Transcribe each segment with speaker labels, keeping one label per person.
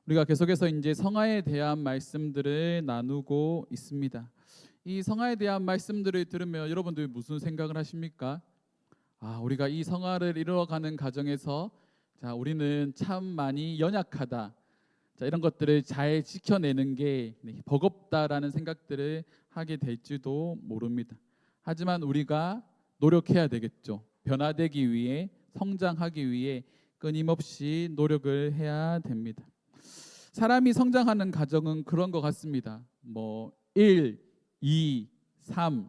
Speaker 1: 우리가 계속해서 이제 성화에 대한 말씀들을 나누고 있습니다. 이 성화에 대한 말씀들을 들으면 여러분들 무슨 생각을 하십니까? 우리가 이 성화를 이루어가는 과정에서 우리는 참 많이 연약하다. 이런 것들을 잘 지켜내는 게 버겁다라는 생각들을 하게 될지도 모릅니다. 하지만 우리가 노력해야 되겠죠. 변화되기 위해, 성장하기 위해 끊임없이 노력을 해야 됩니다. 사람이 성장하는 과정은 그런 것 같습니다. 1, 2, 3,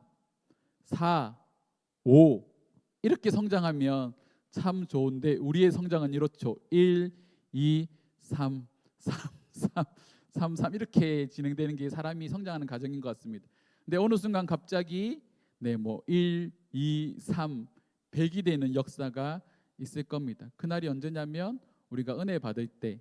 Speaker 1: 4, 5 이렇게 성장하면 참 좋은데 우리의 성장은 이렇죠. 1, 2, 3, 3 이렇게 진행되는 게 사람이 성장하는 과정인 것 같습니다. 근데 어느 순간 갑자기 1, 2, 3, 100이 되는 역사가 있을 겁니다. 그날이 언제냐면 우리가 은혜 받을 때,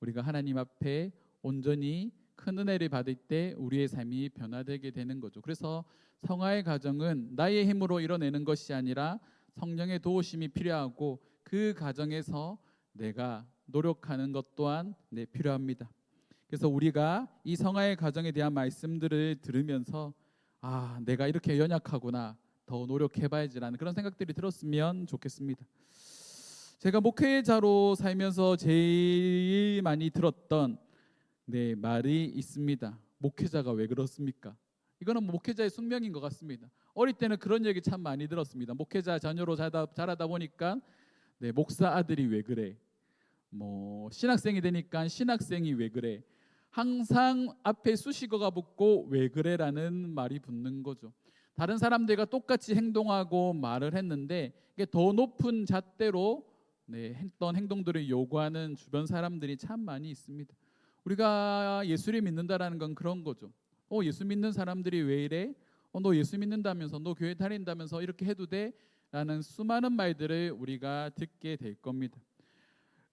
Speaker 1: 우리가 하나님 앞에 온전히 큰 은혜를 받을 때 우리의 삶이 변화되게 되는 거죠. 그래서 성화의 과정은 나의 힘으로 이뤄내는 것이 아니라 성령의 도우심이 필요하고 그 과정에서 내가 노력하는 것 또한 필요합니다. 그래서 우리가 이 성화의 과정에 대한 말씀들을 들으면서 내가 이렇게 연약하구나, 더 노력해봐야지라는 그런 생각들이 들었으면 좋겠습니다. 제가 목회자로 살면서 제일 많이 들었던 말이 있습니다. 목회자가 왜 그렇습니까? 이거는 목회자의 숙명인 것 같습니다. 어릴 때는 그런 얘기 참 많이 들었습니다. 목회자 자녀로 자라다 보니까 목사 아들이 왜 그래? 신학생이 되니까 신학생이 왜 그래? 항상 앞에 수식어가 붙고 왜 그래라는 말이 붙는 거죠. 다른 사람들과 똑같이 행동하고 말을 했는데 이게 더 높은 잣대로 했던 행동들을 요구하는 주변 사람들이 참 많이 있습니다. 우리가 예수를 믿는다라는 건 그런 거죠. 예수 믿는 사람들이 왜 이래? 너 예수 믿는다면서, 너 교회 다닌다면서 이렇게 해도 돼? 라는 수많은 말들을 우리가 듣게 될 겁니다.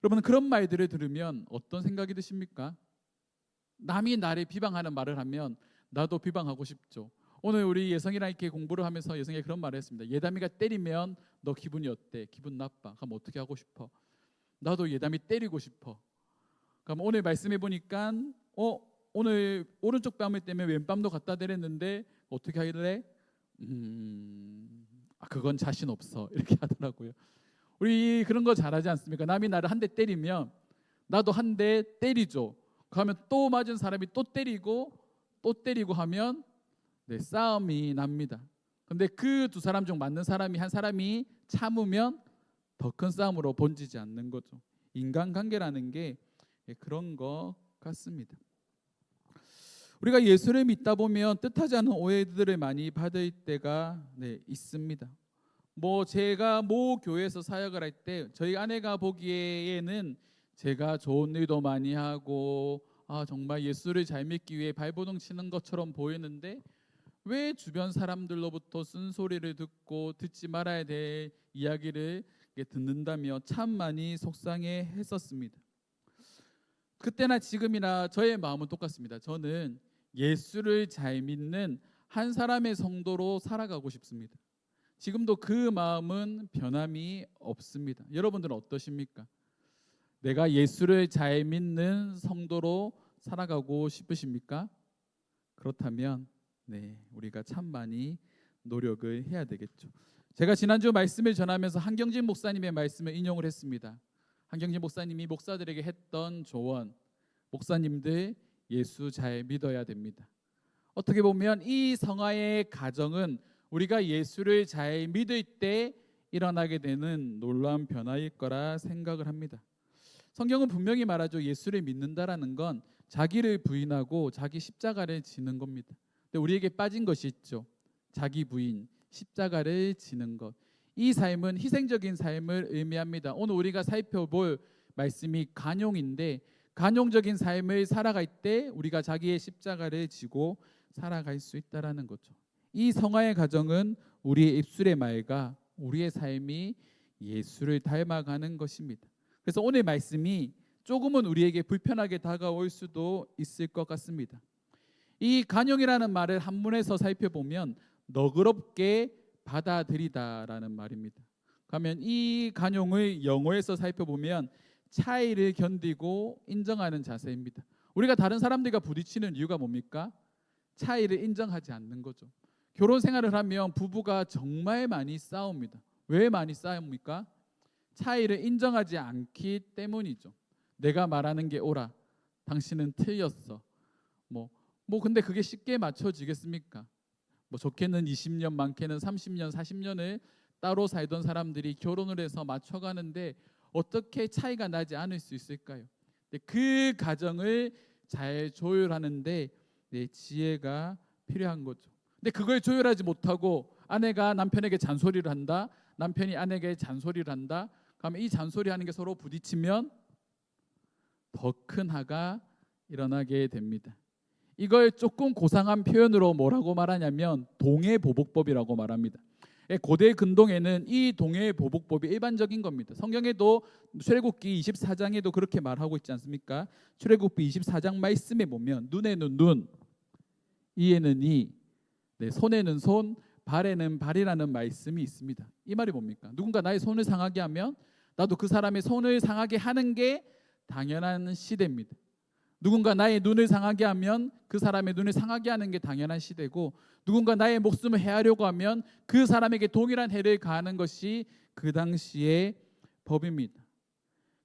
Speaker 1: 여러분, 그런 말들을 들으면 어떤 생각이 드십니까? 남이 나를 비방하는 말을 하면 나도 비방하고 싶죠. 오늘 우리 예성이랑 이렇게 공부를 하면서 예성이가 그런 말을 했습니다. 예담이가 때리면 너 기분이 어때? 기분 나빠. 그럼 어떻게 하고 싶어? 나도 예담이 때리고 싶어. 그럼 오늘 말씀해 보니까 오늘 오른쪽 뺨을 때문에 왼뺨도 갖다 대랬는데 어떻게 하길래? 그건 자신 없어. 이렇게 하더라고요. 우리 그런 거 잘하지 않습니까? 남이 나를 한 대 때리면 나도 한 대 때리죠. 그러면 또 맞은 사람이 또 때리고 하면 싸움이 납니다. 근데 그 두 사람 중 맞는 사람이 한 사람이 참으면 더 큰 싸움으로 번지지 않는 거죠. 인간관계라는 게 그런 것 같습니다. 우리가 예수를 믿다 보면 뜻하지 않은 오해들을 많이 받을 때가 있습니다. 제가 교회에서 사역을 할 때 저희 아내가 보기에는 제가 좋은 일도 많이 하고 정말 예수를 잘 믿기 위해 발버둥 치는 것처럼 보이는데 왜 주변 사람들로부터 쓴소리를 듣고 듣지 말아야 될 이야기를 듣는다며 참 많이 속상해 했었습니다. 그때나 지금이나 저의 마음은 똑같습니다. 저는 예수를 잘 믿는 한 사람의 성도로 살아가고 싶습니다. 지금도 그 마음은 변함이 없습니다. 여러분들은 어떠십니까? 내가 예수를 잘 믿는 성도로 살아가고 싶으십니까? 그렇다면 우리가 참 많이 노력을 해야 되겠죠. 제가 지난주 말씀을 전하면서 한경진 목사님의 말씀을 인용을 했습니다. 한경진 목사님이 목사들에게 했던 조언, 목사님들 예수 잘 믿어야 됩니다. 어떻게 보면 이 성화의 가정은 우리가 예수를 잘 믿을 때 일어나게 되는 놀라운 변화일 거라 생각을 합니다. 성경은 분명히 말하죠. 예수를 믿는다라는 건 자기를 부인하고 자기 십자가를 지는 겁니다. 근데 우리에게 빠진 것이 있죠. 자기 부인, 십자가를 지는 것. 이 삶은 희생적인 삶을 의미합니다. 오늘 우리가 살펴볼 말씀이 간용인데 간용적인 삶을 살아갈 때 우리가 자기의 십자가를 지고 살아갈 수 있다라는 거죠. 이 성화의 과정은 우리의 입술의 말과 우리의 삶이 예수를 닮아가는 것입니다. 그래서 오늘 말씀이 조금은 우리에게 불편하게 다가올 수도 있을 것 같습니다. 이 간용이라는 말을 한문에서 살펴보면 너그럽게 받아들이다라는 말입니다. 그러면 이 간용을 영어에서 살펴보면 차이를 견디고 인정하는 자세입니다. 우리가 다른 사람들과 부딪히는 이유가 뭡니까? 차이를 인정하지 않는 거죠. 결혼 생활을 하면 부부가 정말 많이 싸웁니다. 왜 많이 싸웁니까? 차이를 인정하지 않기 때문이죠. 내가 말하는 게 옳아, 당신은 틀렸어. 근데 그게 쉽게 맞춰지겠습니까? 좋게는 20년, 많게는 30년, 40년을 따로 살던 사람들이 결혼을 해서 맞춰가는데 어떻게 차이가 나지 않을 수 있을까요? 그 가정을 잘 조율하는데 지혜가 필요한 거죠. 근데 그걸 조율하지 못하고 아내가 남편에게 잔소리를 한다, 남편이 아내에게 잔소리를 한다. 그러면 이 잔소리하는 게 서로 부딪히면 더 큰 화가 일어나게 됩니다. 이걸 조금 고상한 표현으로 뭐라고 말하냐면 동해보복법이라고 말합니다. 고대 근동에는 이 동해보복법이 일반적인 겁니다. 성경에도 출애굽기 24장에도 그렇게 말하고 있지 않습니까? 출애굽기 24장 말씀에 보면 눈에는 눈, 이에는 이, 손에는 손, 발에는 발이라는 말씀이 있습니다. 이 말이 뭡니까? 누군가 나의 손을 상하게 하면 나도 그 사람의 손을 상하게 하는 게 당연한 시대입니다. 누군가 나의 눈을 상하게 하면 그 사람의 눈을 상하게 하는 게 당연한 시대고, 누군가 나의 목숨을 해하려고 하면 그 사람에게 동일한 해를 가하는 것이 그 당시의 법입니다.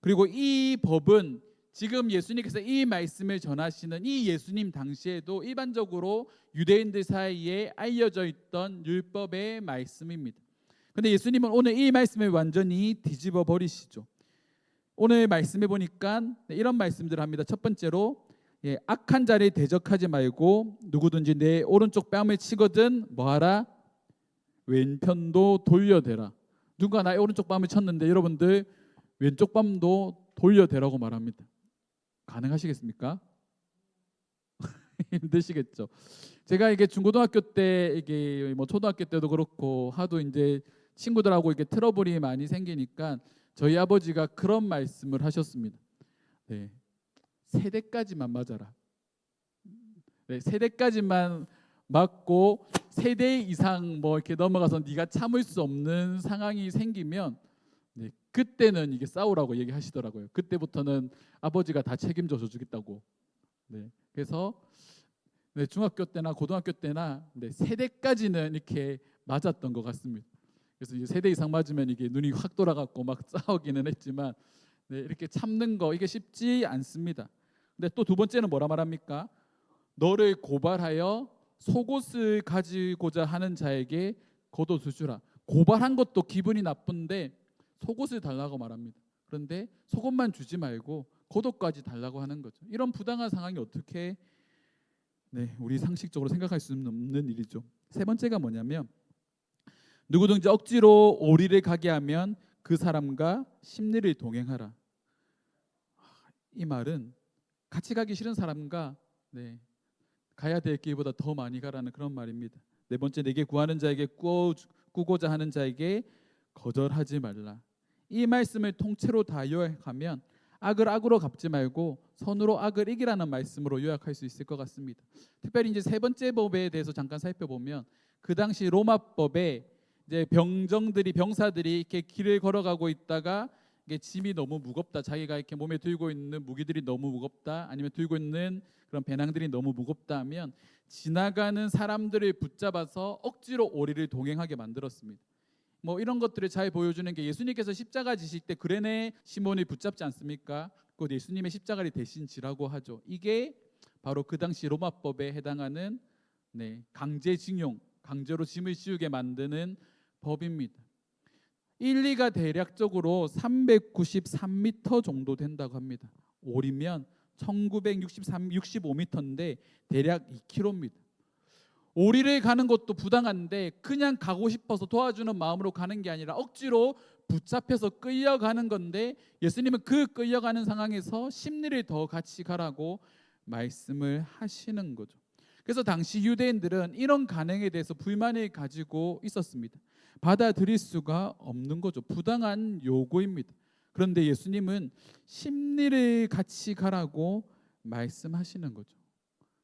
Speaker 1: 그리고 이 법은 지금 예수님께서 이 말씀을 전하시는 이 예수님 당시에도 일반적으로 유대인들 사이에 알려져 있던 율법의 말씀입니다. 그런데 예수님은 오늘 이 말씀을 완전히 뒤집어 버리시죠. 오늘 말씀해 보니까 이런 말씀들을 합니다. 첫 번째로 악한 자를 대적하지 말고 누구든지 내 오른쪽 뺨을 치거든 뭐하라? 왼편도 돌려대라. 누가 나의 오른쪽 뺨을 쳤는데 여러분들 왼쪽 뺨도 돌려대라고 말합니다. 가능하시겠습니까? 힘드시겠죠. 제가 이게 중고등학교 때 이게 초등학교 때도 그렇고 하도 이제 친구들하고 이렇게 트러블이 많이 생기니까 저희 아버지가 그런 말씀을 하셨습니다. 세대까지만 맞아라. 세대까지만 맞고 세대 이상 이렇게 넘어가서 네가 참을 수 없는 상황이 생기면 그때는 이게 싸우라고 얘기하시더라고요. 그때부터는 아버지가 다 책임져 주겠다고. 그래서 중학교 때나 고등학교 때나 세대까지는 이렇게 맞았던 것 같습니다. 그래서 이제 세대 이상 맞으면 이게 눈이 확 돌아갔고 막 싸우기는 했지만 이렇게 참는 거 이게 쉽지 않습니다. 근데 또 두 번째는 뭐라 말합니까? 너를 고발하여 속옷을 가지고자 하는 자에게 겉옷을 주라. 고발한 것도 기분이 나쁜데 속옷을 달라고 말합니다. 그런데 속옷만 주지 말고 겉옷까지 달라고 하는 거죠. 이런 부당한 상황이 어떻게 우리 상식적으로 생각할 수 없는 일이죠. 세 번째가 뭐냐면 누구든지 억지로 오리를 가게 하면 그 사람과 심리를 동행하라. 이 말은 같이 가기 싫은 사람과 가야 될 길보다 더 많이 가라는 그런 말입니다. 네 번째, 내게 구하는 자에게 꾸고자 하는 자에게 거절하지 말라. 이 말씀을 통째로 다 요약하면 악을 악으로 갚지 말고 선으로 악을 이기라는 말씀으로 요약할 수 있을 것 같습니다. 특별히 이제 세 번째 법에 대해서 잠깐 살펴보면 그 당시 로마법에 이제 병사들이 이렇게 길을 걸어가고 있다가 이게 짐이 너무 무겁다, 자기가 이렇게 몸에 들고 있는 무기들이 너무 무겁다, 아니면 들고 있는 그런 배낭들이 너무 무겁다 하면 지나가는 사람들을 붙잡아서 억지로 오리를 동행하게 만들었습니다. 이런 것들을 잘 보여주는 게 예수님께서 십자가 지실 때 그레네 시몬을 붙잡지 않습니까? 그 예수님의 십자가를 대신 지라고 하죠. 이게 바로 그 당시 로마법에 해당하는 강제징용, 강제로 짐을 씌우게 만드는 법입니다. 1리가 대략적으로 393m 정도 된다고 합니다. 오리면 1965m인데 대략 2km입니다. 오리를 가는 것도 부당한데 그냥 가고 싶어서 도와주는 마음으로 가는 게 아니라 억지로 붙잡혀서 끌려가는 건데 예수님은 그 끌려가는 상황에서 심리를 더 같이 가라고 말씀을 하시는 거죠. 그래서 당시 유대인들은 이런 간행에 대해서 불만을 가지고 있었습니다. 받아들일 수가 없는 거죠. 부당한 요구입니다. 그런데 예수님은 심리를 같이 가라고 말씀하시는 거죠.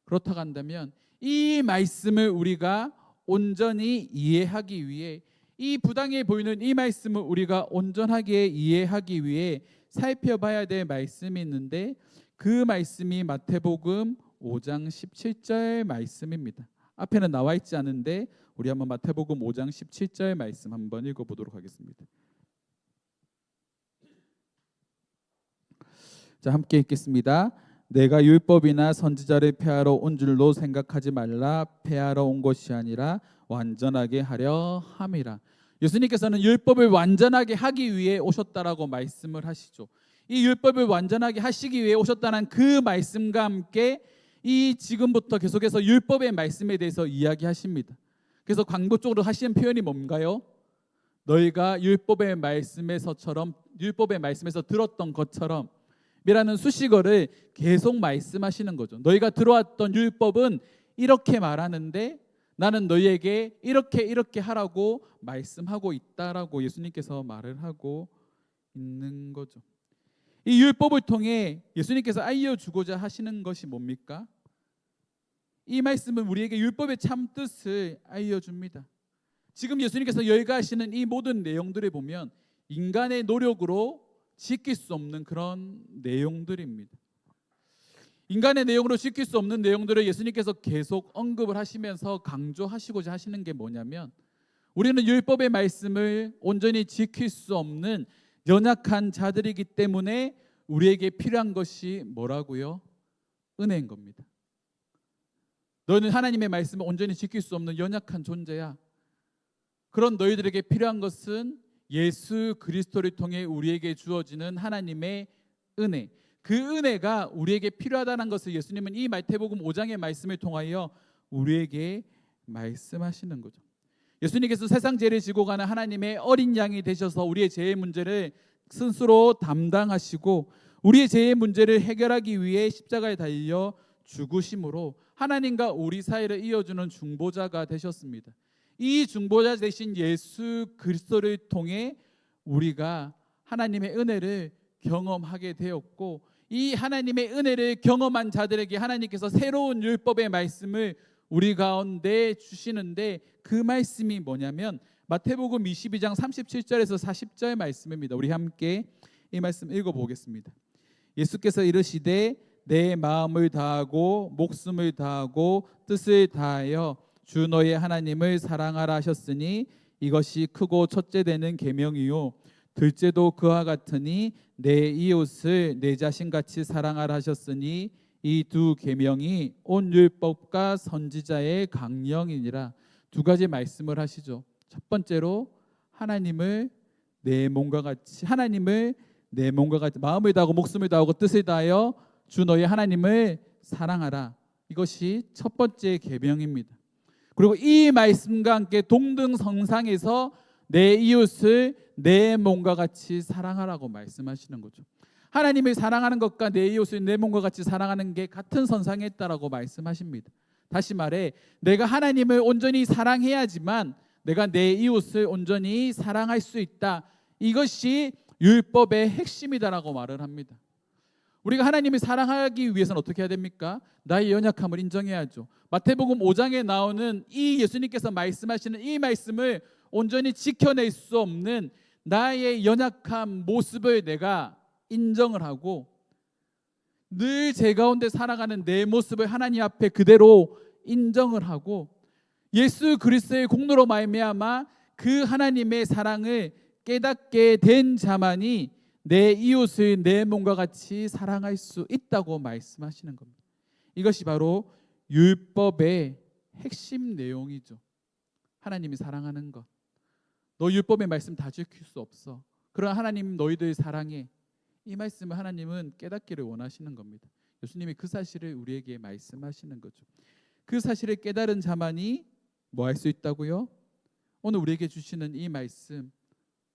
Speaker 1: 그렇다고 한다면 이 말씀을 우리가 온전히 이해하기 위해, 이 부당해 보이는 이 말씀을 우리가 온전하게 이해하기 위해 살펴봐야 될 말씀이 있는데 그 말씀이 마태복음 5장 17절 말씀입니다. 앞에는 나와 있지 않은데 우리 한번 마태복음 5장 17절 말씀 한번 읽어보도록 하겠습니다. 자, 함께 읽겠습니다. 내가 율법이나 선지자를 폐하러 온 줄로 생각하지 말라. 폐하러 온 것이 아니라 완전하게 하려 함이라. 예수님께서는 율법을 완전하게 하기 위해 오셨다라고 말씀을 하시죠. 이 율법을 완전하게 하시기 위해 오셨다는 그 말씀과 함께 이 지금부터 계속해서 율법의 말씀에 대해서 이야기하십니다. 그래서 광고 쪽으로 하시는 표현이 뭔가요? 너희가 율법의 말씀에서 들었던 것처럼 이라는 수식어를 계속 말씀하시는 거죠. 너희가 들어왔던 율법은 이렇게 말하는데 나는 너희에게 이렇게 하라고 말씀하고 있다라고 예수님께서 말을 하고 있는 거죠. 이 율법을 통해 예수님께서 알려주고자 하시는 것이 뭡니까? 이 말씀은 우리에게 율법의 참 뜻을 알려줍니다. 지금 예수님께서 열거하시는 이 모든 내용들을 보면 인간의 노력으로 지킬 수 없는 그런 내용들입니다. 인간의 내용으로 지킬 수 없는 내용들을 예수님께서 계속 언급을 하시면서 강조하시고자 하시는 게 뭐냐면 우리는 율법의 말씀을 온전히 지킬 수 없는 연약한 자들이기 때문에 우리에게 필요한 것이 뭐라고요? 은혜인 겁니다. 너는 하나님의 말씀을 온전히 지킬 수 없는 연약한 존재야. 그런 너희들에게 필요한 것은 예수 그리스도를 통해 우리에게 주어지는 하나님의 은혜. 그 은혜가 우리에게 필요하다는 것을 예수님은 이 마태복음 5장의 말씀을 통하여 우리에게 말씀하시는 거죠. 예수님께서 세상 죄를 지고 가는 하나님의 어린 양이 되셔서 우리의 죄의 문제를 스스로 담당하시고 우리의 죄의 문제를 해결하기 위해 십자가에 달려 죽으심으로 하나님과 우리 사이를 이어주는 중보자가 되셨습니다. 이 중보자 되신 예수 그리스도를 통해 우리가 하나님의 은혜를 경험하게 되었고 이 하나님의 은혜를 경험한 자들에게 하나님께서 새로운 율법의 말씀을 우리 가운데 주시는데 그 말씀이 뭐냐면 마태복음 22장 37절에서 40절 말씀입니다. 우리 함께 이 말씀 읽어보겠습니다. 예수께서 이르시되 내 마음을 다하고 목숨을 다하고 뜻을 다하여 주 너의 하나님을 사랑하라 하셨으니 이것이 크고 첫째 되는 계명이요 둘째도 그와 같으니 내 이웃을 내 자신같이 사랑하라 하셨으니 이 두 계명이 온 율법과 선지자의 강령이니라. 두 가지 말씀을 하시죠. 첫 번째로 하나님을 내 몸과 같이 마음을 다하고 목숨을 다하고 뜻을 다하여 주 너의 하나님을 사랑하라. 이것이 첫 번째 계명입니다. 그리고 이 말씀과 함께 동등성상에서 내 이웃을 내 몸과 같이 사랑하라고 말씀하시는 거죠. 하나님을 사랑하는 것과 내 이웃을 내 몸과 같이 사랑하는 게 같은 선상에 있다라고 말씀하십니다. 다시 말해 내가 하나님을 온전히 사랑해야지만 내가 내 이웃을 온전히 사랑할 수 있다. 이것이 율법의 핵심이다라고 말을 합니다. 우리가 하나님을 사랑하기 위해서는 어떻게 해야 됩니까? 나의 연약함을 인정해야죠. 마태복음 5장에 나오는 이 예수님께서 말씀하시는 이 말씀을 온전히 지켜낼 수 없는 나의 연약한 모습을 내가 인정을 하고 늘 제 가운데 살아가는 내 모습을 하나님 앞에 그대로 인정을 하고 예수 그리스도의 공로로 말미암아 그 하나님의 사랑을 깨닫게 된 자만이 내 이웃을 내 몸과 같이 사랑할 수 있다고 말씀하시는 겁니다. 이것이 바로 율법의 핵심 내용이죠. 하나님이 사랑하는 것. 너 율법의 말씀 다 지킬 수 없어. 그러나 하나님 너희들 사랑해. 이 말씀을 하나님은 깨닫기를 원하시는 겁니다. 예수님이 그 사실을 우리에게 말씀하시는 거죠. 그 사실을 깨달은 자만이 뭐 할 수 있다고요? 오늘 우리에게 주시는 이 말씀,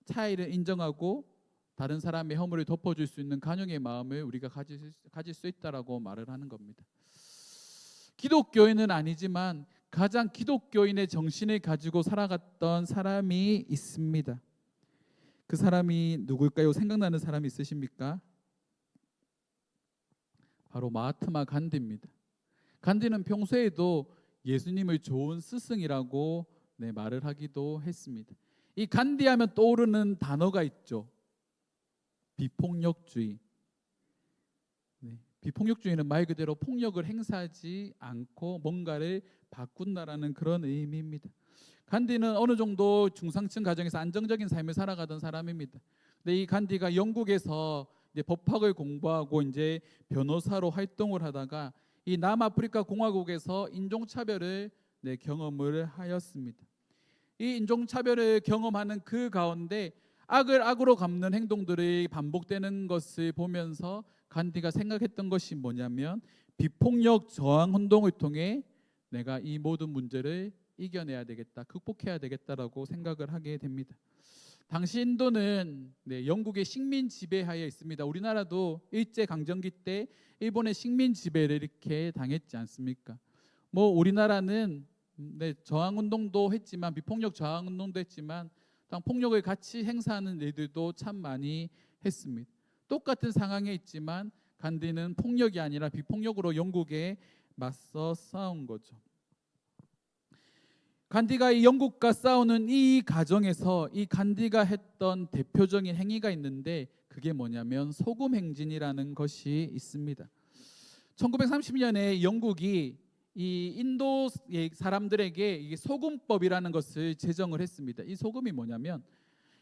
Speaker 1: 차이를 인정하고 다른 사람의 허물을 덮어줄 수 있는 간용의 마음을 우리가 가질 수 있다라고 말을 하는 겁니다. 기독교인은 아니지만 가장 기독교인의 정신을 가지고 살아갔던 사람이 있습니다. 그 사람이 누굴까요? 생각나는 사람이 있으십니까? 바로 마하트마 간디입니다. 간디는 평소에도 예수님을 좋은 스승이라고 말을 하기도 했습니다. 이 간디하면 떠오르는 단어가 있죠. 비폭력주의. 비폭력주의는 말 그대로 폭력을 행사하지 않고 뭔가를 바꾼다라는 그런 의미입니다. 간디는 어느 정도 중상층 가정에서 안정적인 삶을 살아가던 사람입니다. 근데 이 간디가 영국에서 이제 법학을 공부하고 이제 변호사로 활동을 하다가 이 남아프리카 공화국에서 인종차별을 경험을 하였습니다. 이 인종차별을 경험하는 그 가운데 악을 악으로 갚는 행동들이 반복되는 것을 보면서 간디가 생각했던 것이 뭐냐면 비폭력 저항 운동을 통해 내가 이 모든 문제를 이겨내야 되겠다, 극복해야 되겠다라고 생각을 하게 됩니다. 당시 인도는 영국의 식민 지배하에 있습니다. 우리나라도 일제 강점기 때 일본의 식민 지배를 이렇게 당했지 않습니까? 뭐 우리나라는 저항 운동도 했지만 비폭력 저항 운동도 했지만 폭력을 같이 행사하는 일들도 참 많이 했습니다. 똑같은 상황에 있지만 간디는 폭력이 아니라 비폭력으로 영국에 맞서 싸운 거죠. 간디가 이 영국과 싸우는 이 과정에서 이 간디가 했던 대표적인 행위가 있는데 그게 뭐냐면 소금 행진이라는 것이 있습니다. 1930년에 영국이 이 인도 사람들에게 소금법이라는 것을 제정을 했습니다. 이 소금이 뭐냐면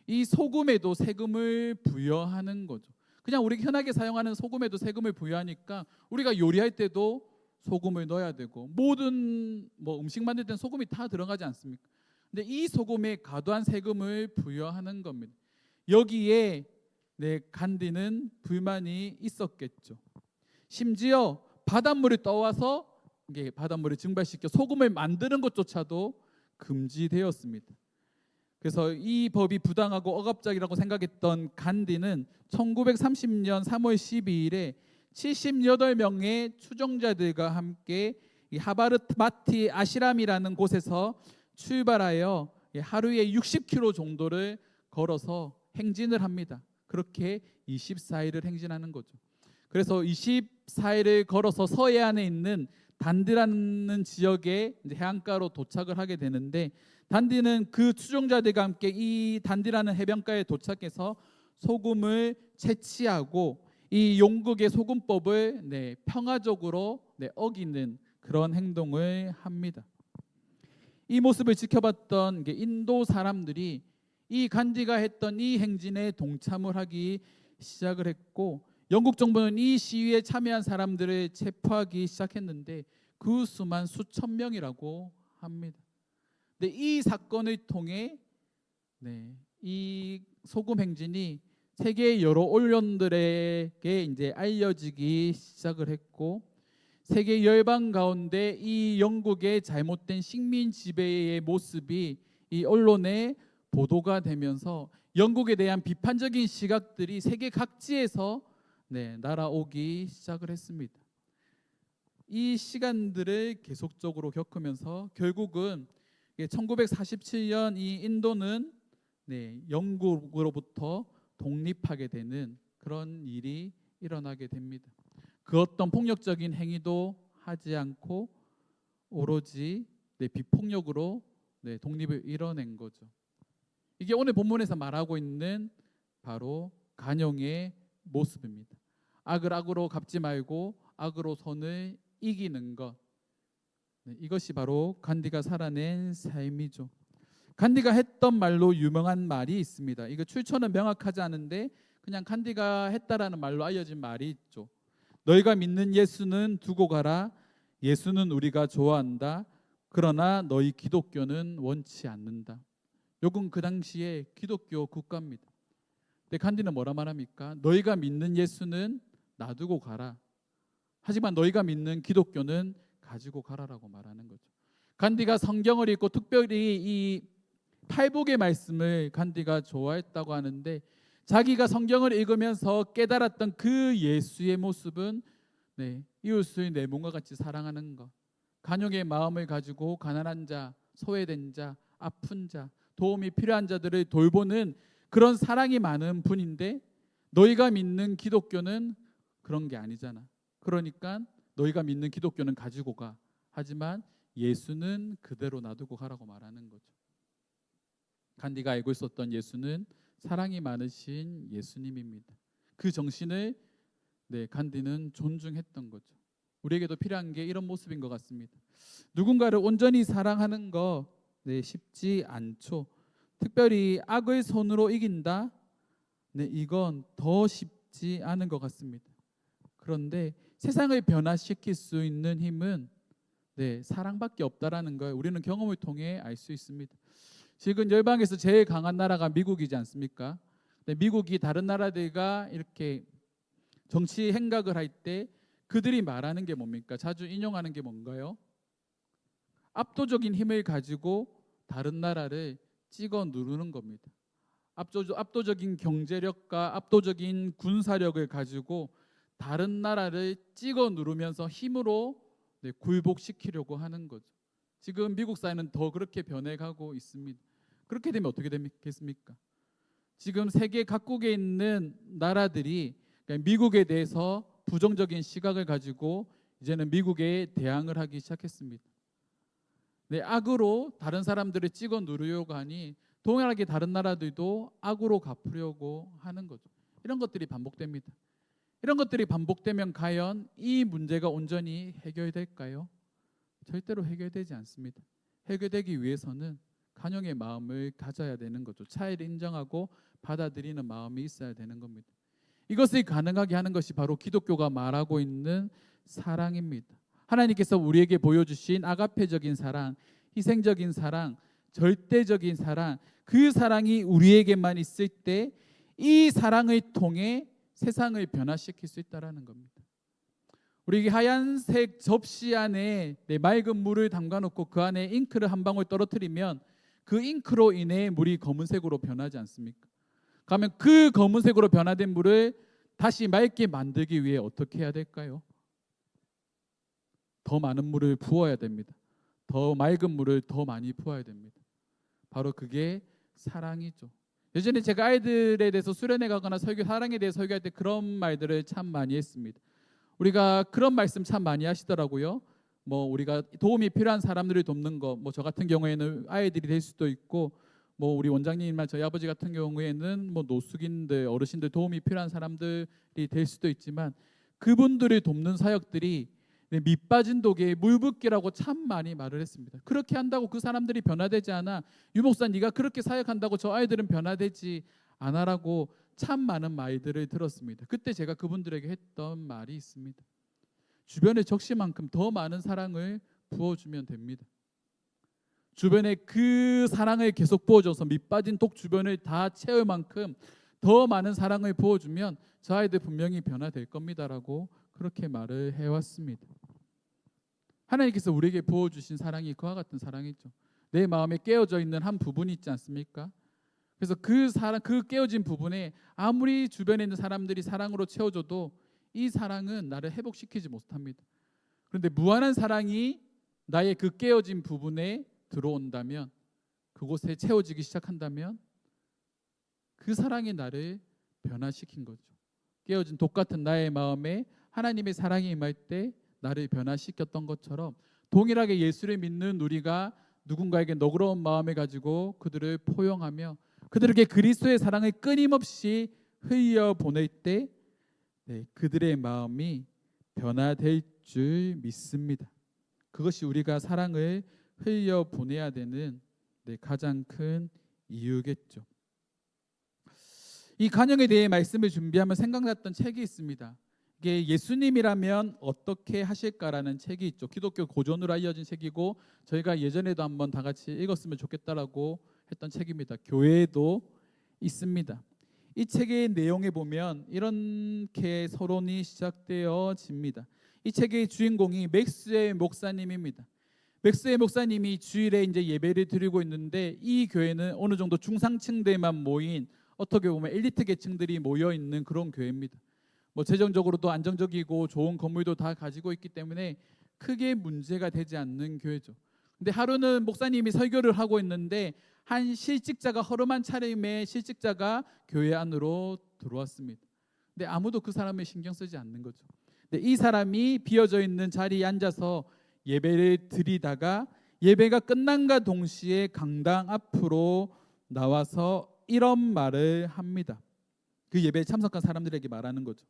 Speaker 1: 이 소금에도 세금을 부여하는 거죠. 그냥 우리 흔하게 사용하는 소금에도 세금을 부여하니까 우리가 요리할 때도 소금을 넣어야 되고 모든 음식 만들 때는 소금이 다 들어가지 않습니까? 근데 이 소금에 과도한 세금을 부여하는 겁니다. 여기에 간디는 불만이 있었겠죠. 심지어 바닷물을 떠와서 바닷물을 증발시켜 소금을 만드는 것조차도 금지되었습니다. 그래서 이 법이 부당하고 억압적이라고 생각했던 간디는 1930년 3월 12일에 78명의 추종자들과 함께 하바르마티 아시람이라는 곳에서 출발하여 하루에 60km 정도를 걸어서 행진을 합니다. 그렇게 24일을 행진하는 거죠. 그래서 24일을 걸어서 서해안에 있는 단디라는 지역의 해안가로 도착을 하게 되는데 단디는 그 추종자들과 함께 이 단디라는 해변가에 도착해서 소금을 채취하고 이 영국의 소금법을 평화적으로 어기는 그런 행동을 합니다. 이 모습을 지켜봤던 인도 사람들이 이 간디가 했던 이 행진에 동참을 하기 시작을 했고 영국 정부는 이 시위에 참여한 사람들을 체포하기 시작했는데 그 수만 수천 명이라고 합니다. 근데 이 사건을 통해 이 소금 행진이 세계 여러 언론들에게 이제 알려지기 시작을 했고 세계 열방 가운데 이 영국의 잘못된 식민 지배의 모습이 이 언론에 보도가 되면서 영국에 대한 비판적인 시각들이 세계 각지에서 날아오기 시작을 했습니다. 이 시간들을 계속적으로 겪으면서 결국은 1947년 이 인도는 영국으로부터 독립하게 되는 그런 일이 일어나게 됩니다. 그 어떤 폭력적인 행위도 하지 않고 오로지 비폭력으로 독립을 이뤄낸 거죠. 이게 오늘 본문에서 말하고 있는 바로 간영의 모습입니다. 악을 악으로 갚지 말고 악으로 선을 이기는 것. 이것이 바로 간디가 살아낸 삶이죠. 간디가 했던 말로 유명한 말이 있습니다. 이거 출처는 명확하지 않은데 그냥 간디가 했다라는 말로 알려진 말이 있죠. 너희가 믿는 예수는 두고 가라. 예수는 우리가 좋아한다. 그러나 너희 기독교는 원치 않는다. 요건 그 당시에 기독교 국가입니다. 근데 간디는 뭐라 말합니까? 너희가 믿는 예수는 놔두고 가라. 하지만 너희가 믿는 기독교는 가지고 가라라고 말하는 거죠. 간디가 성경을 읽고 특별히 이 팔복의 말씀을 간디가 좋아했다고 하는데 자기가 성경을 읽으면서 깨달았던 그 예수의 모습은 이웃을 내 몸과 같이 사랑하는 것, 간용의 마음을 가지고 가난한 자, 소외된 자, 아픈 자, 도움이 필요한 자들을 돌보는 그런 사랑이 많은 분인데 너희가 믿는 기독교는 그런 게 아니잖아. 그러니까 너희가 믿는 기독교는 가지고 가. 하지만 예수는 그대로 놔두고 가라고 말하는 거죠. 간디가 알고 있었던 예수는 사랑이 많으신 예수님입니다. 그 정신을 간디는 존중했던 거죠. 우리에게도 필요한 게 이런 모습인 것 같습니다. 누군가를 온전히 사랑하는 거 쉽지 않죠. 특별히 악을 손으로 이긴다. 이건 더 쉽지 않은 것 같습니다. 그런데 세상을 변화시킬 수 있는 힘은 사랑밖에 없다라는 걸 우리는 경험을 통해 알 수 있습니다. 지금 열방에서 제일 강한 나라가 미국이지 않습니까? 미국이 다른 나라들과 이렇게 정치 행각을 할 때 그들이 말하는 게 뭡니까? 자주 인용하는 게 뭔가요? 압도적인 힘을 가지고 다른 나라를 찍어 누르는 겁니다. 압도적인 경제력과 압도적인 군사력을 가지고 다른 나라를 찍어 누르면서 힘으로 굴복시키려고 하는 거죠. 지금 미국 사회는 더 그렇게 변해가고 있습니다. 그렇게 되면 어떻게 되겠습니까? 지금 세계 각국에 있는 나라들이 미국에 대해서 부정적인 시각을 가지고 이제는 미국에 대항을 하기 시작했습니다. 악으로 다른 사람들을 찍어 누르려고 하니 동일하게 다른 나라들도 악으로 갚으려고 하는 거죠. 이런 것들이 반복됩니다. 이런 것들이 반복되면 과연 이 문제가 온전히 해결될까요? 절대로 해결되지 않습니다. 해결되기 위해서는 간용의 마음을 가져야 되는 거죠. 차이를 인정하고 받아들이는 마음이 있어야 되는 겁니다. 이것을 가능하게 하는 것이 바로 기독교가 말하고 있는 사랑입니다. 하나님께서 우리에게 보여주신 아가페적인 사랑, 희생적인 사랑, 절대적인 사랑, 그 사랑이 우리에게만 있을 때 이 사랑을 통해 세상을 변화시킬 수 있다는 겁니다. 우리 하얀색 접시 안에 맑은 물을 담가놓고 그 안에 잉크를 한 방울 떨어뜨리면 그 잉크로 인해 물이 검은색으로 변하지 않습니까? 그러면 그 검은색으로 변화된 물을 다시 맑게 만들기 위해 어떻게 해야 될까요? 더 많은 물을 부어야 됩니다. 더 맑은 물을 더 많이 부어야 됩니다. 바로 그게 사랑이죠. 예전에 제가 아이들에 대해서 수련회 가거나 사랑에 대해서 설교할 때 그런 말들을 참 많이 했습니다. 우리가 그런 말씀 참 많이 하시더라고요. 우리가 도움이 필요한 사람들을 돕는 거, 저 같은 경우에는 아이들이 될 수도 있고, 우리 원장님이나 저희 아버지 같은 경우에는 노숙인들, 어르신들 도움이 필요한 사람들이 될 수도 있지만 그분들을 돕는 사역들이 밑빠진 독에 물 붓기라고 참 많이 말을 했습니다. 그렇게 한다고 그 사람들이 변화되지 않아. 유목사 네가 그렇게 사역한다고 저 아이들은 변화되지 않아라고 참 많은 말들을 들었습니다. 그때 제가 그분들에게 했던 말이 있습니다. 주변의 적시만큼 더 많은 사랑을 부어주면 됩니다. 주변에 그 사랑을 계속 부어줘서 밑빠진 독 주변을 다 채울 만큼 더 많은 사랑을 부어주면 저 아이들 분명히 변화될 겁니다라고 그렇게 말을 해왔습니다. 하나님께서 우리에게 부어주신 사랑이 그와 같은 사랑이죠. 내 마음에 깨어져 있는 한 부분이 있지 않습니까? 그래서 그 사랑, 그 깨어진 부분에 아무리 주변에 있는 사람들이 사랑으로 채워줘도 이 사랑은 나를 회복시키지 못합니다. 그런데 무한한 사랑이 나의 그 깨어진 부분에 들어온다면, 그곳에 채워지기 시작한다면 그 사랑이 나를 변화시킨 거죠. 깨어진 독 같은 나의 마음에 하나님의 사랑이 임할 때 나를 변화시켰던 것처럼 동일하게 예수를 믿는 우리가 누군가에게 너그러운 마음을 가지고 그들을 포용하며 그들에게 그리스도의 사랑을 끊임없이 흘려 보낼 때 그들의 마음이 변화될 줄 믿습니다. 그것이 우리가 사랑을 흘려 보내야 되는 가장 큰 이유겠죠. 이 간영에 대해 말씀을 준비하면 생각났던 책이 있습니다. 이게 예수님이라면 어떻게 하실까라는 책이 있죠. 기독교 고전으로 알려진 책이고 저희가 예전에도 한번 다 같이 읽었으면 좋겠다라고 했던 책입니다. 교회에도 있습니다. 이 책의 내용에 보면 이렇게 서론이 시작되어집니다. 이 책의 주인공이 맥스웰 목사님입니다. 맥스웰 목사님이 주일에 이제 예배를 드리고 있는데 이 교회는 어느 정도 중상층들만 모인, 어떻게 보면 엘리트 계층들이 모여 있는 그런 교회입니다. 재정적으로도 안정적이고 좋은 건물도 다 가지고 있기 때문에 크게 문제가 되지 않는 교회죠. 근데 하루는 목사님이 설교를 하고 있는데 한 실직자가, 허름한 차림의 실직자가 교회 안으로 들어왔습니다. 근데 아무도 그 사람을 신경 쓰지 않는 거죠. 근데 이 사람이 비어져 있는 자리에 앉아서 예배를 드리다가 예배가 끝난과 동시에 강당 앞으로 나와서 이런 말을 합니다. 그 예배에 참석한 사람들에게 말하는 거죠.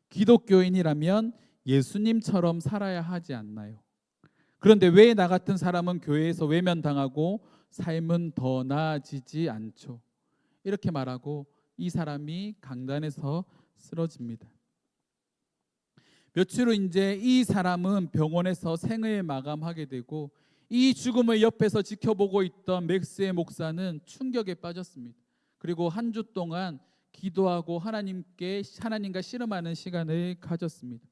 Speaker 1: 기독교인이라면 예수님처럼 살아야 하지 않나요? 그런데 왜 나 같은 사람은 교회에서 외면당하고 삶은 더 나아지지 않죠? 이렇게 말하고 이 사람이 강단에서 쓰러집니다. 며칠 후 이제 이 사람은 병원에서 생을 마감하게 되고 이 죽음을 옆에서 지켜보고 있던 맥스의 목사는 충격에 빠졌습니다. 그리고 한 주 동안 기도하고 하나님과 씨름하는 시간을 가졌습니다.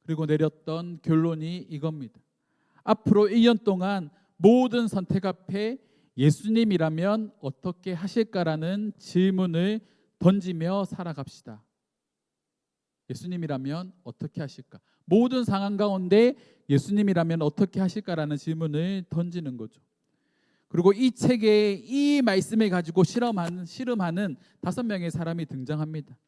Speaker 1: 그리고 내렸던 결론이 이겁니다. 앞으로 1년 동안 모든 선택 앞에 예수님이라면 어떻게 하실까라는 질문을 던지며 살아갑시다. 예수님이라면 어떻게 하실까? 모든 상황 가운데 예수님이라면 어떻게 하실까라는 질문을 던지는 거죠. 그리고 이 책에 이 말씀을 가지고 실험하는 5명의 사람이 등장합니다.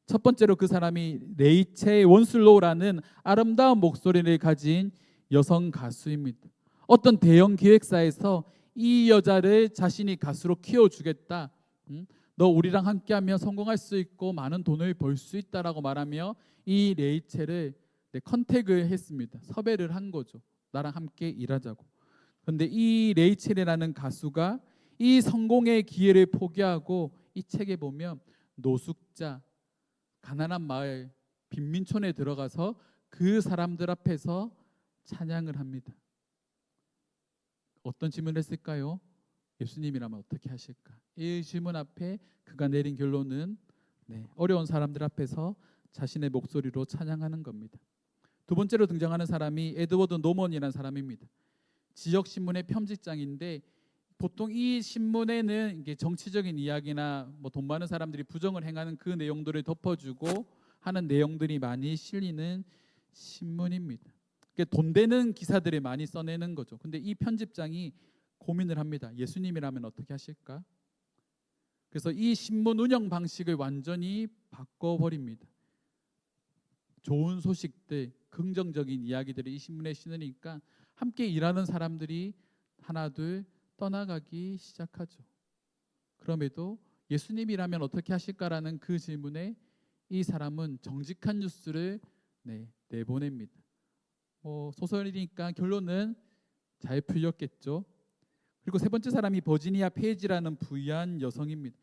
Speaker 1: 첫 번째로 그 사람이 레이첼 원슬로우라는 아름다운 목소리를 가진 여성 가수입니다. 어떤 대형 기획사에서 이 여자를 자신이 가수로 키워주겠다, 너 우리랑 함께하면 성공할 수 있고 많은 돈을 벌 수 있다라고 말하며 이 레이첼을 컨택을 했습니다. 섭외를 한 거죠. 나랑 함께 일하자고. 그런데 이 레이첼이라는 가수가 이 성공의 기회를 포기하고 이 책에 보면 노숙자, 가난한 마을, 빈민촌에 들어가서 그 사람들 앞에서 찬양을 합니다. 어떤 질문을 했을까요? 예수님이라면 어떻게 하실까? 이 질문 앞에 그가 내린 결론은 어려운 사람들 앞에서 자신의 목소리로 찬양하는 겁니다. 두 번째로 등장하는 사람이 에드워드 노먼이라는 사람입니다. 지역 신문의 편집장인데 보통 이 신문에는 이게 정치적인 이야기나 돈 많은 사람들이 부정을 행하는 그 내용들을 덮어주고 하는 내용들이 많이 실리는 신문입니다. 돈 되는 기사들을 많이 써내는 거죠. 근데 이 편집장이 고민을 합니다. 예수님이라면 어떻게 하실까? 그래서 이 신문 운영 방식을 완전히 바꿔버립니다. 좋은 소식들, 긍정적인 이야기들이 이 신문에 실리니까 함께 일하는 사람들이 하나 둘 떠나가기 시작하죠. 그럼에도 예수님이라면 어떻게 하실까라는 그 질문에 이 사람은 정직한 뉴스를 내보냅니다. 소설이니까 결론은 잘 풀렸겠죠. 그리고 세 번째 사람이 버지니아 페이지라는 부유한 여성입니다.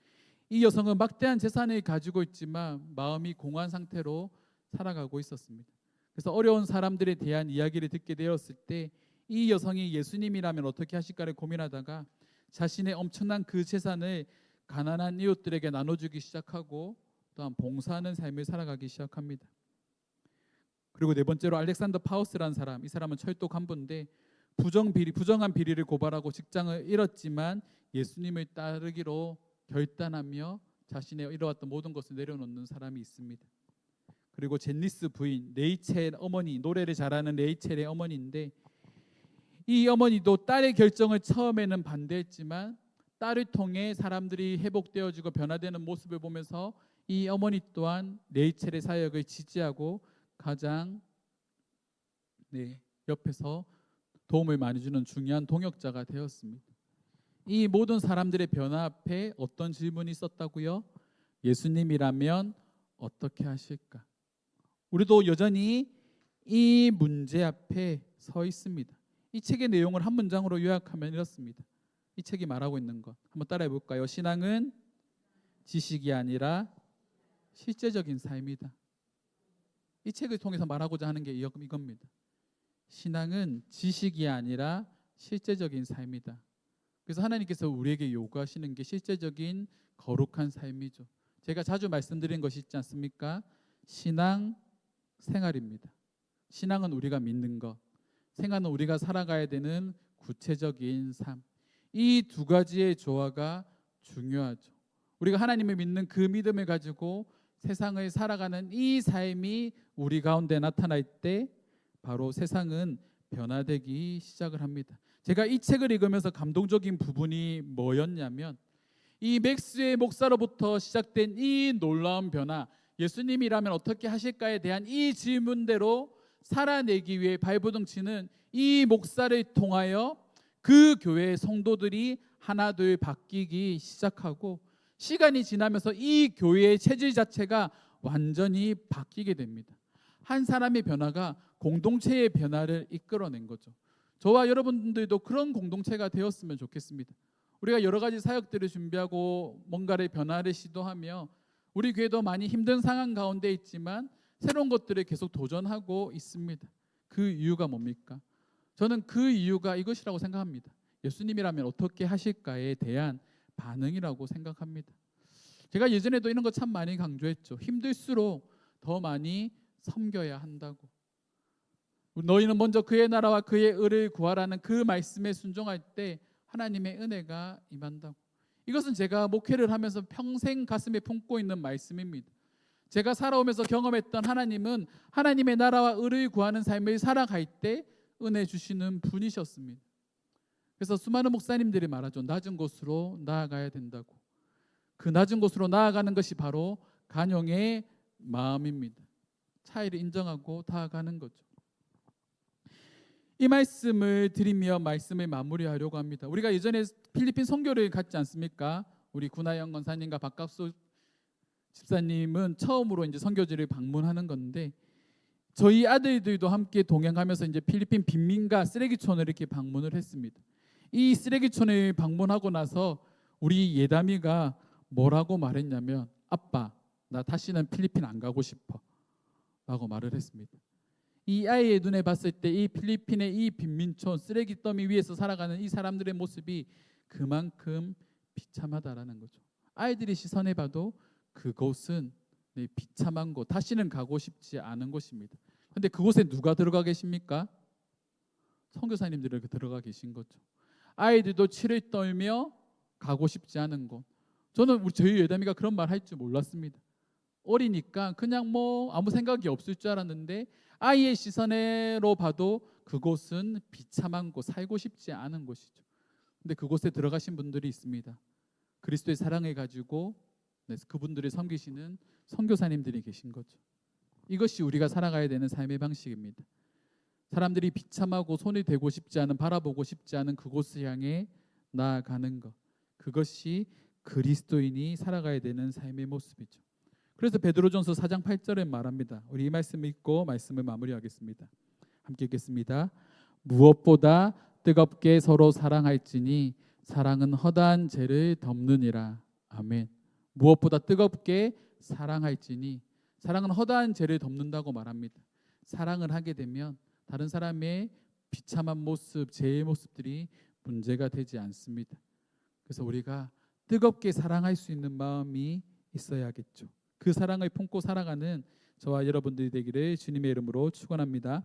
Speaker 1: 이 여성은 막대한 재산을 가지고 있지만 마음이 공허한 상태로 살아가고 있었습니다. 그래서 어려운 사람들에 대한 이야기를 듣게 되었을 때 이 여성이 예수님이라면 어떻게 하실까를 고민하다가 자신의 엄청난 그 재산을 가난한 이웃들에게 나눠주기 시작하고 또한 봉사하는 삶을 살아가기 시작합니다. 그리고 네 번째로 알렉산더 파우스라는 사람, 이 사람은 철도 간부인데 부정한 비리를 고발하고 직장을 잃었지만 예수님을 따르기로 결단하며 자신의 잃어왔던 모든 것을 내려놓는 사람이 있습니다. 그리고 젠니스 부인, 레이첼 어머니, 노래를 잘하는 레이첼의 어머니인데 이 어머니도 딸의 결정을 처음에는 반대했지만 딸을 통해 사람들이 회복되어지고 변화되는 모습을 보면서 이 어머니 또한 레이첼의 사역을 지지하고 가장 옆에서 도움을 많이 주는 중요한 동역자가 되었습니다. 이 모든 사람들의 변화 앞에 어떤 질문이 있었다고요? 예수님이라면 어떻게 하실까? 우리도 여전히 이 문제 앞에 서 있습니다. 이 책의 내용을 한 문장으로 요약하면 이렇습니다. 이 책이 말하고 있는 것 한번 따라해 볼까요? 신앙은 지식이 아니라 실제적인 삶이다. 이 책을 통해서 말하고자 하는 게 이겁니다. 신앙은 지식이 아니라 실제적인 삶이다. 그래서 하나님께서 우리에게 요구하시는 게 실제적인 거룩한 삶이죠. 제가 자주 말씀드린 것이 있지 않습니까? 신앙 생활입니다. 신앙은 우리가 믿는 것, 생활은 우리가 살아가야 되는 구체적인 삶. 이 두 가지의 조화가 중요하죠. 우리가 하나님을 믿는 그 믿음을 가지고 세상을 살아가는 이 삶이 우리 가운데 나타날 때 바로 세상은 변화되기 시작을 합니다. 제가 이 책을 읽으면서 감동적인 부분이 뭐였냐면 이 맥스의 목사로부터 시작된 이 놀라운 변화, 예수님이라면 어떻게 하실까에 대한 이 질문대로 살아내기 위해 발버둥치는 이 목사를 통하여 그 교회의 성도들이 하나둘 바뀌기 시작하고 시간이 지나면서 이 교회의 체질 자체가 완전히 바뀌게 됩니다. 한 사람의 변화가 공동체의 변화를 이끌어낸 거죠. 저와 여러분들도 그런 공동체가 되었으면 좋겠습니다. 우리가 여러 가지 사역들을 준비하고 뭔가를 변화를 시도하며 우리 교회도 많이 힘든 상황 가운데 있지만 새로운 것들을 계속 도전하고 있습니다. 그 이유가 뭡니까? 저는 그 이유가 이것이라고 생각합니다. 예수님이라면 어떻게 하실까에 대한 반응이라고 생각합니다. 제가 예전에도 이런 거 참 많이 강조했죠. 힘들수록 더 많이 섬겨야 한다고. 너희는 먼저 그의 나라와 그의 의를 구하라는 그 말씀에 순종할 때 하나님의 은혜가 임한다고. 이것은 제가 목회를 하면서 평생 가슴에 품고 있는 말씀입니다. 제가 살아오면서 경험했던 하나님은 하나님의 나라와 의를 구하는 삶을 살아갈 때 은혜 주시는 분이셨습니다. 그래서 수많은 목사님들이 말하죠. 낮은 곳으로 나아가야 된다고. 그 낮은 곳으로 나아가는 것이 바로 간용의 마음입니다. 차이를 인정하고 다가가는 거죠. 이 말씀을 드리며 말씀을 마무리하려고 합니다. 우리가 예전에 필리핀 선교를 갔지 않습니까? 우리 구나영 권사님과 박갑수 집사님은 처음으로 이제 선교지를 방문하는 건데 저희 아들들도 함께 동행하면서 이제 필리핀 빈민가 쓰레기촌을 이렇게 방문을 했습니다. 이 쓰레기촌을 방문하고 나서 우리 예담이가 뭐라고 말했냐면 아빠, 나 다시는 필리핀 안 가고 싶어 라고 말을 했습니다. 이 아이의 눈에 봤을 때 이 필리핀의 이 빈민촌 쓰레기 더미 위에서 살아가는 이 사람들의 모습이 그만큼 비참하다라는 거죠. 아이들이 시선해 봐도 그곳은 비참한 곳, 다시는 가고 싶지 않은 곳입니다. 그런데 그곳에 누가 들어가 계십니까? 선교사님들이 들어가 계신 거죠. 아이들도 치를 떨며 가고 싶지 않은 곳. 저는 저희 예담이가 그런 말 할 줄 몰랐습니다. 어리니까 그냥 뭐 아무 생각이 없을 줄 알았는데 아이의 시선으로 봐도 그곳은 비참한 곳, 살고 싶지 않은 곳이죠. 근데 그곳에 들어가신 분들이 있습니다. 그리스도의 사랑을 가지고 그분들을 섬기시는 선교사님들이 계신 거죠. 이것이 우리가 살아가야 되는 삶의 방식입니다. 사람들이 비참하고 손이 대고 싶지 않은, 바라보고 싶지 않은 그곳을 향해 나아가는 것, 그것이 그리스도인이 살아가야 되는 삶의 모습이죠. 그래서 베드로전서 4장 8절에 말합니다. 우리 이 말씀을 읽고 말씀을 마무리하겠습니다. 함께 읽겠습니다. 무엇보다 뜨겁게 서로 사랑할지니 사랑은 허다한 죄를 덮느니라. 아멘. 무엇보다 뜨겁게 사랑할지니, 사랑은 허다한 죄를 덮는다고 말합니다. 사랑을 하게 되면 다른 사람의 비참한 모습, 죄의 모습들이 문제가 되지 않습니다. 그래서 우리가 뜨겁게 사랑할 수 있는 마음이 있어야겠죠. 그 사랑을 품고 살아가는 저와 여러분들이 되기를 주님의 이름으로 축원합니다.